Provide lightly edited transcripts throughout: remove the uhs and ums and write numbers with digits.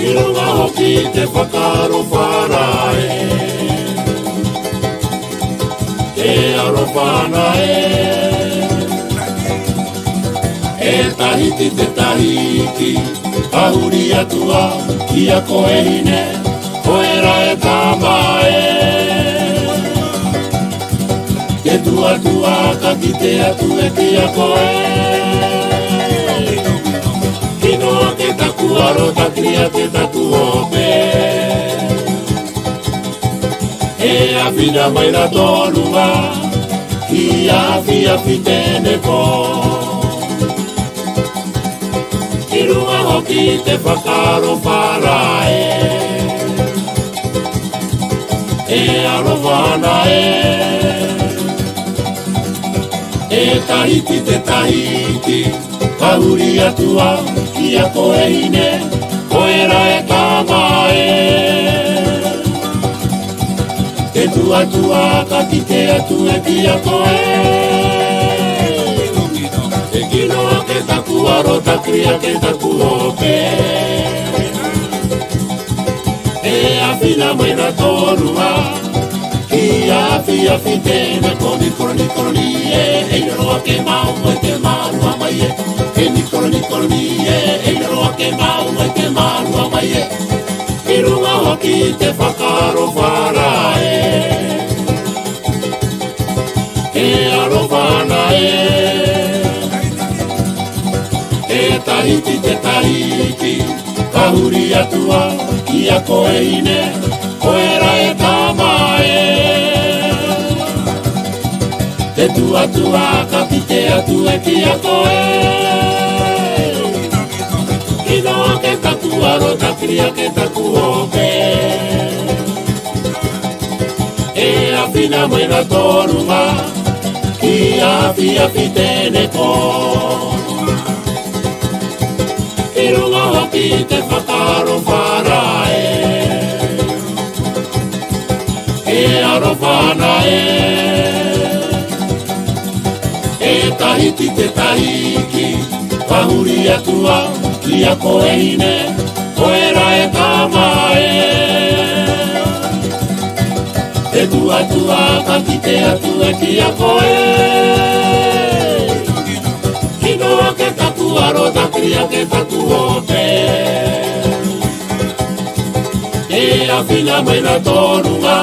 Irunga hoki te whakaro wharae E aro whanae E tahiti te tahiti Ahuri atua Ia koe hine Koe rae tamae Te tua tua ka ki te atu e kia koe Kinoa ke taku aro takria ke taku hope E a vida mai na tolunga Ki a fi tene po Irunga hoki te whakaro wharae E aro whanae E tahiti te tahiti Kahuri atua Ia koe hine Koe rae kamae Te tua tua ka ki te atu e kia koe Te kinoa ke taku aro takria ke taku hope E a whina mai na tōrua Ki a fi tēne koni koroni koroni e E roa ke mau e te marua mai e E ni koroni koroni e E roa ke mau e te marua mai e I runga hoki te whakaro wharae E aro whanae E tahiti te tahiti Kahuri atua Ia koe ine Koe rae tamae Te tua tua ka ki te atu e kia koe Inoa ke taku aro takria ke taku hope E a whina mai na tōrunga Ki a fi tēne ko I runga hoki te whakaro wharae E aro whanae E tahiti te tahiki Kahuri atua Ia koe hine Koe rae kamae Te tua tua ka ki te atu e kia koe Inoa ke taku aro takria ke taku hope E a whina mai na tōrunga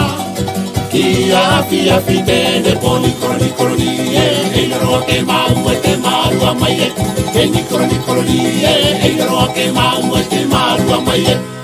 Ki a fi tēne poni koroni koroni e E roa ke mau e te marua mai e E ni koroni koroni e E roa ke mau e te marua mai e